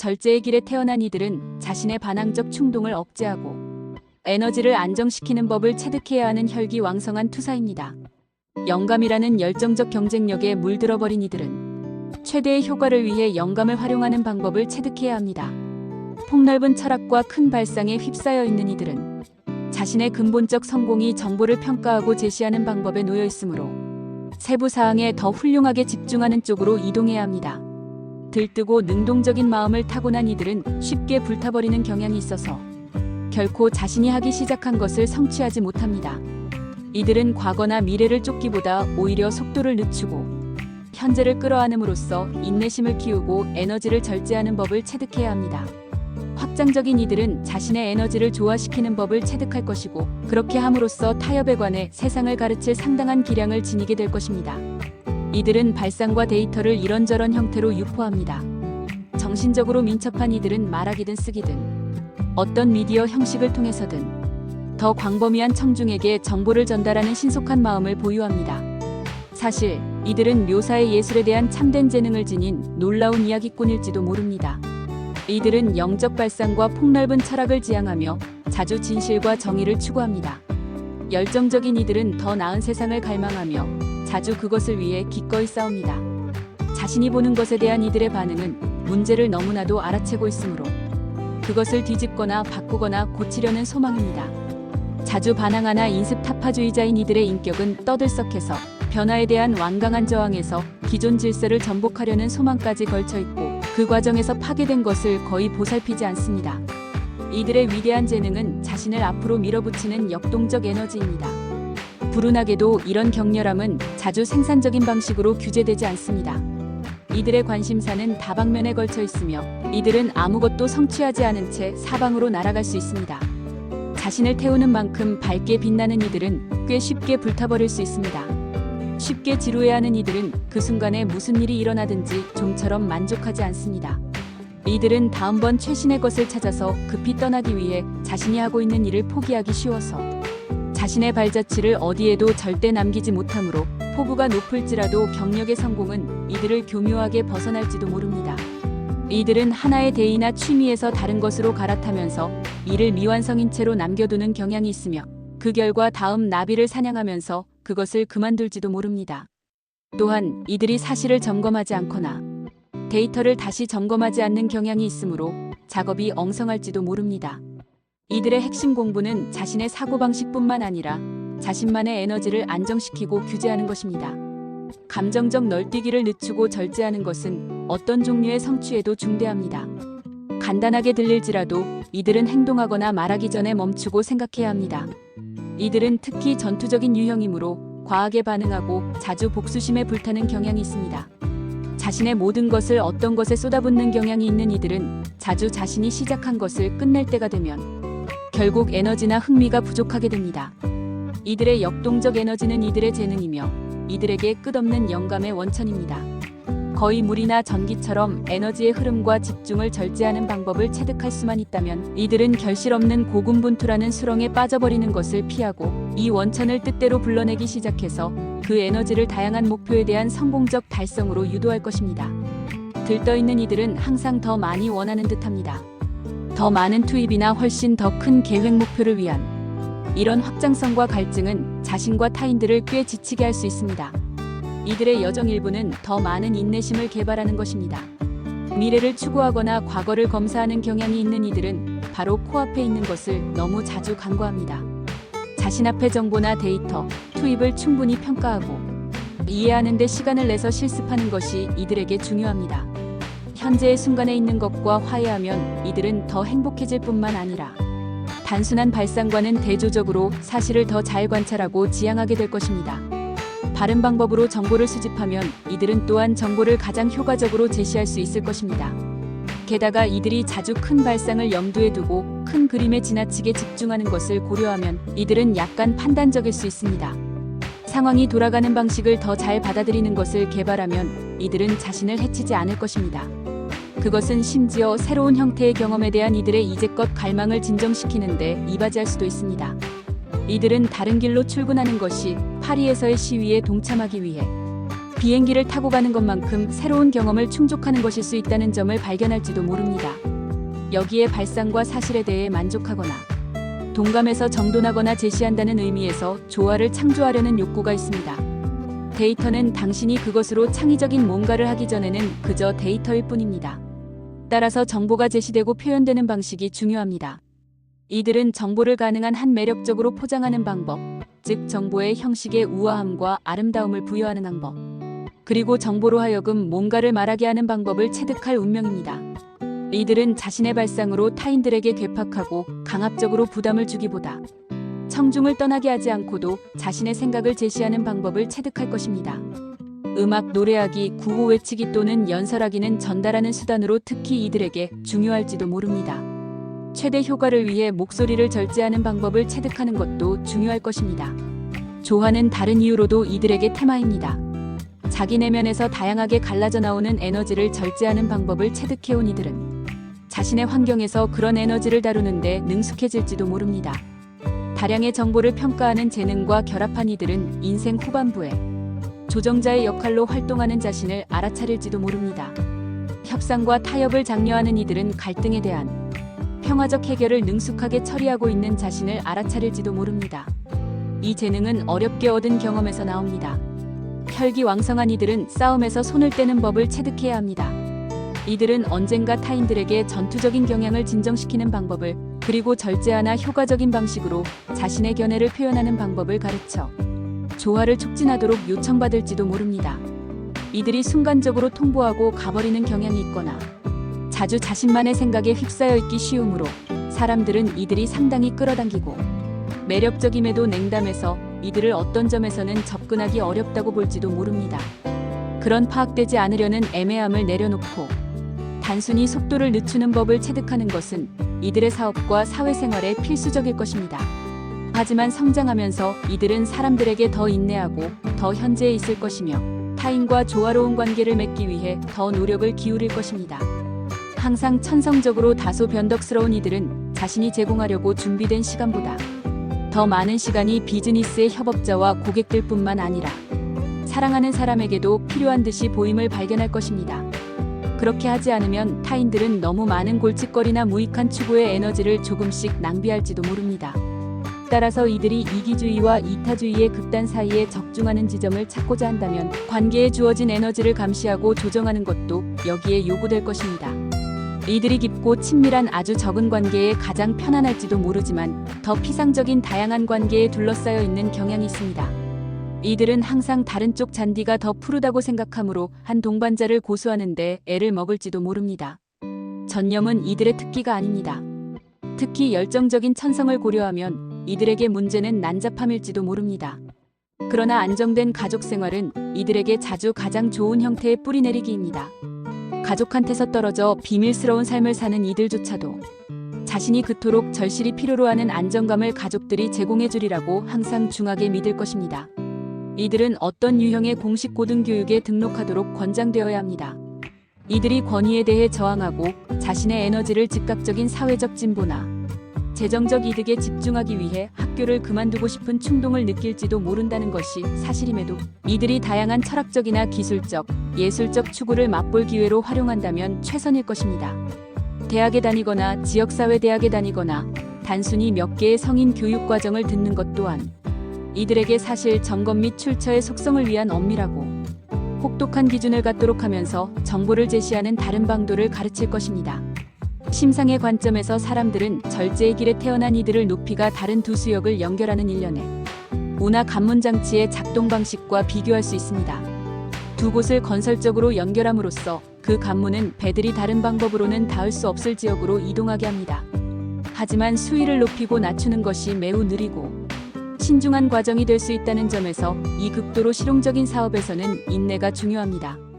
절제의 길에 태어난 이들은 자신의 반항적 충동을 억제하고 에너지를 안정시키는 법을 체득해야 하는 혈기왕성한 투사입니다. 영감이라는 열정적 경쟁력에 물들어버린 이들은 최대의 효과를 위해 영감을 활용하는 방법을 체득해야 합니다. 폭넓은 철학과 큰 발상에 휩싸여 있는 이들은 자신의 근본적 성공이 정보를 평가하고 제시하는 방법에 놓여 있으므로 세부 사항에 더 훌륭하게 집중하는 쪽으로 이동해야 합니다. 들뜨고 능동적인 마음을 타고난 이들은 쉽게 불타버리는 경향이 있어서 결코 자신이 하기 시작한 것을 성취하지 못합니다. 이들은 과거나 미래를 쫓기보다 오히려 속도를 늦추고 현재를 끌어안음으로써 인내심을 키우고 에너지를 절제하는 법을 체득해야 합니다. 확장적인 이들은 자신의 에너지를 조화시키는 법을 체득할 것이고 그렇게 함으로써 타협에 관해 세상을 가르칠 상당한 기량을 지니게 될 것입니다. 이들은 발상과 데이터를 이런저런 형태로 유포합니다. 정신적으로 민첩한 이들은 말하기든 쓰기든 어떤 미디어 형식을 통해서든 더 광범위한 청중에게 정보를 전달하는 신속한 마음을 보유합니다. 사실 이들은 묘사의 예술에 대한 참된 재능을 지닌 놀라운 이야기꾼일지도 모릅니다. 이들은 영적 발상과 폭넓은 철학을 지향하며 자주 진실과 정의를 추구합니다. 열정적인 이들은 더 나은 세상을 갈망하며 자주 그것을 위해 기꺼이 싸웁니다. 자신이 보는 것에 대한 이들의 반응은 문제를 너무나도 알아채고 있으므로 그것을 뒤집거나 바꾸거나 고치려는 소망입니다. 자주 반항하나 인습 타파주의자인 이들의 인격은 떠들썩해서 변화에 대한 완강한 저항에서 기존 질서를 전복하려는 소망까지 걸쳐있고 그 과정에서 파괴된 것을 거의 보살피지 않습니다. 이들의 위대한 재능은 자신을 앞으로 밀어붙이는 역동적 에너지입니다. 불운하게도 이런 격렬함은 자주 생산적인 방식으로 규제되지 않습니다. 이들의 관심사는 다방면에 걸쳐 있으며 이들은 아무것도 성취하지 않은 채 사방으로 날아갈 수 있습니다. 자신을 태우는 만큼 밝게 빛나는 이들은 꽤 쉽게 불타버릴 수 있습니다. 쉽게 지루해하는 이들은 그 순간에 무슨 일이 일어나든지 좀처럼 만족하지 않습니다. 이들은 다음번 최신의 것을 찾아서 급히 떠나기 위해 자신이 하고 있는 일을 포기하기 쉬워서 자신의 발자취를 어디에도 절대 남기지 못하므로 포부가 높을지라도 경력의 성공은 이들을 교묘하게 벗어날지도 모릅니다. 이들은 하나의 대의나 취미에서 다른 것으로 갈아타면서 이를 미완성인 채로 남겨두는 경향이 있으며 그 결과 다음 나비를 사냥하면서 그것을 그만둘지도 모릅니다. 또한 이들이 사실을 점검하지 않거나 데이터를 다시 점검하지 않는 경향이 있으므로 작업이 엉성할지도 모릅니다. 이들의 핵심 공부는 자신의 사고방식뿐만 아니라 자신만의 에너지를 안정시키고 규제하는 것입니다. 감정적 널뛰기를 늦추고 절제하는 것은 어떤 종류의 성취에도 중대합니다. 간단하게 들릴지라도 이들은 행동하거나 말하기 전에 멈추고 생각해야 합니다. 이들은 특히 전투적인 유형이므로 과하게 반응하고 자주 복수심에 불타는 경향이 있습니다. 자신의 모든 것을 어떤 것에 쏟아붓는 경향이 있는 이들은 자주 자신이 시작한 것을 끝낼 때가 되면 결국 에너지나 흥미가 부족하게 됩니다. 이들의 역동적 에너지는 이들의 재능이며 이들에게 끝없는 영감의 원천입니다. 거의 물이나 전기처럼 에너지의 흐름과 집중을 절제하는 방법을 체득할 수만 있다면 이들은 결실 없는 고군분투라는 수렁에 빠져버리는 것을 피하고 이 원천을 뜻대로 불러내기 시작해서 그 에너지를 다양한 목표에 대한 성공적 달성으로 유도할 것입니다. 들떠있는 이들은 항상 더 많이 원하는 듯합니다. 더 많은 투입이나 훨씬 더 큰 계획 목표를 위한 이런 확장성과 갈증은 자신과 타인들을 꽤 지치게 할 수 있습니다. 이들의 여정 일부는 더 많은 인내심을 개발하는 것입니다. 미래를 추구하거나 과거를 검사하는 경향이 있는 이들은 바로 코앞에 있는 것을 너무 자주 간과합니다. 자신 앞의 정보나 데이터, 투입을 충분히 평가하고 이해하는 데 시간을 내서 실습하는 것이 이들에게 중요합니다. 현재의 순간에 있는 것과 화해하면 이들은 더 행복해질 뿐만 아니라 단순한 발상과는 대조적으로 사실을 더 잘 관찰하고 지향하게 될 것입니다. 바른 방법으로 정보를 수집하면 이들은 또한 정보를 가장 효과적으로 제시할 수 있을 것입니다. 게다가 이들이 자주 큰 발상을 염두에 두고 큰 그림에 지나치게 집중하는 것을 고려하면 이들은 약간 판단적일 수 있습니다. 상황이 돌아가는 방식을 더 잘 받아들이는 것을 개발하면 이들은 자신을 해치지 않을 것입니다. 그것은 심지어 새로운 형태의 경험에 대한 이들의 이제껏 갈망을 진정시키는데 이바지할 수도 있습니다. 이들은 다른 길로 출근하는 것이 파리에서의 시위에 동참하기 위해 비행기를 타고 가는 것만큼 새로운 경험을 충족하는 것일 수 있다는 점을 발견할지도 모릅니다. 여기에 발상과 사실에 대해 만족하거나 동감해서 정돈하거나 제시한다는 의미에서 조화를 창조하려는 욕구가 있습니다. 데이터는 당신이 그것으로 창의적인 뭔가를 하기 전에는 그저 데이터일 뿐입니다. 따라서 정보가 제시되고 표현되는 방식이 중요합니다. 이들은 정보를 가능한 한 매력적으로 포장하는 방법, 즉 정보의 형식에 우아함과 아름다움을 부여하는 방법, 그리고 정보로 하여금 뭔가를 말하게 하는 방법을 체득할 운명입니다. 이들은 자신의 발상으로 타인들에게 괴팍하고 강압적으로 부담을 주기보다 청중을 떠나게 하지 않고도 자신의 생각을 제시하는 방법을 체득할 것입니다. 음악, 노래하기, 구호 외치기 또는 연설하기는 전달하는 수단으로 특히 이들에게 중요할지도 모릅니다. 최대 효과를 위해 목소리를 절제하는 방법을 체득하는 것도 중요할 것입니다. 조화는 다른 이유로도 이들에게 테마입니다. 자기 내면에서 다양하게 갈라져 나오는 에너지를 절제하는 방법을 체득해온 이들은 자신의 환경에서 그런 에너지를 다루는데 능숙해질지도 모릅니다. 다량의 정보를 평가하는 재능과 결합한 이들은 인생 후반부에 조정자의 역할로 활동하는 자신을 알아차릴지도 모릅니다. 협상과 타협을 장려하는 이들은 갈등에 대한 평화적 해결을 능숙하게 처리하고 있는 자신을 알아차릴지도 모릅니다. 이 재능은 어렵게 얻은 경험에서 나옵니다. 혈기왕성한 이들은 싸움에서 손을 떼는 법을 체득해야 합니다. 이들은 언젠가 타인들에게 전투적인 경향을 진정시키는 방법을, 그리고 절제하나 효과적인 방식으로 자신의 견해를 표현하는 방법을 가르쳐 조화를 촉진하도록 요청받을지도 모릅니다. 이들이 순간적으로 통보하고 가버리는 경향이 있거나 자주 자신만의 생각에 휩싸여 있기 쉬우므로 사람들은 이들이 상당히 끌어당기고 매력적임에도 냉담해서 이들을 어떤 점에서는 접근하기 어렵다고 볼지도 모릅니다. 그런 파악되지 않으려는 애매함을 내려놓고 단순히 속도를 늦추는 법을 체득하는 것은 이들의 사업과 사회생활에 필수적일 것입니다. 하지만 성장하면서 이들은 사람들에게 더 인내하고 더 현재에 있을 것이며 타인과 조화로운 관계를 맺기 위해 더 노력을 기울일 것입니다. 항상 천성적으로 다소 변덕스러운 이들은 자신이 제공하려고 준비된 시간보다 더 많은 시간이 비즈니스의 협업자와 고객들뿐만 아니라 사랑하는 사람에게도 필요한 듯이 보임을 발견할 것입니다. 그렇게 하지 않으면 타인들은 너무 많은 골칫거리나 무익한 추구의 에너지를 조금씩 낭비할지도 모릅니다. 따라서 이들이 이기주의와 이타주의의 극단 사이에 적중하는 지점을 찾고자 한다면 관계에 주어진 에너지를 감시하고 조정하는 것도 여기에 요구될 것입니다. 이들이 깊고 친밀한 아주 적은 관계에 가장 편안할지도 모르지만 더 피상적인 다양한 관계에 둘러싸여 있는 경향이 있습니다. 이들은 항상 다른 쪽 잔디가 더 푸르다고 생각하므로 한 동반자를 고수하는데 애를 먹을지도 모릅니다. 전념은 이들의 특기가 아닙니다. 특히 열정적인 천성을 고려하면 이들에게 문제는 난잡함일지도 모릅니다. 그러나 안정된 가족 생활은 이들에게 자주 가장 좋은 형태의 뿌리내리기입니다. 가족한테서 떨어져 비밀스러운 삶을 사는 이들조차도 자신이 그토록 절실히 필요로 하는 안정감을 가족들이 제공해주리라고 항상 중하게 믿을 것입니다. 이들은 어떤 유형의 공식 고등교육에 등록하도록 권장되어야 합니다. 이들이 권위에 대해 저항하고 자신의 에너지를 즉각적인 사회적 진보나 재정적 이득에 집중하기 위해 학교를 그만두고 싶은 충동을 느낄지도 모른다는 것이 사실임에도 이들이 다양한 철학적이나 기술적, 예술적 추구를 맛볼 기회로 활용한다면 최선일 것입니다. 대학에 다니거나 지역사회 대학에 다니거나 단순히 몇 개의 성인 교육 과정을 듣는 것 또한 이들에게 사실 점검 및 출처의 속성을 위한 엄밀하고 혹독한 기준을 갖도록 하면서 정보를 제시하는 다른 방도를 가르칠 것입니다. 심상의 관점에서 사람들은 절제의 길에 태어난 이들을 높이가 다른 두 수역을 연결하는 일련의 운하 관문 장치의 작동 방식과 비교할 수 있습니다. 두 곳을 건설적으로 연결함으로써 그 관문은 배들이 다른 방법으로는 닿을 수 없을 지역으로 이동하게 합니다. 하지만 수위를 높이고 낮추는 것이 매우 느리고 신중한 과정이 될 수 있다는 점에서 이 극도로 실용적인 사업에서는 인내가 중요합니다.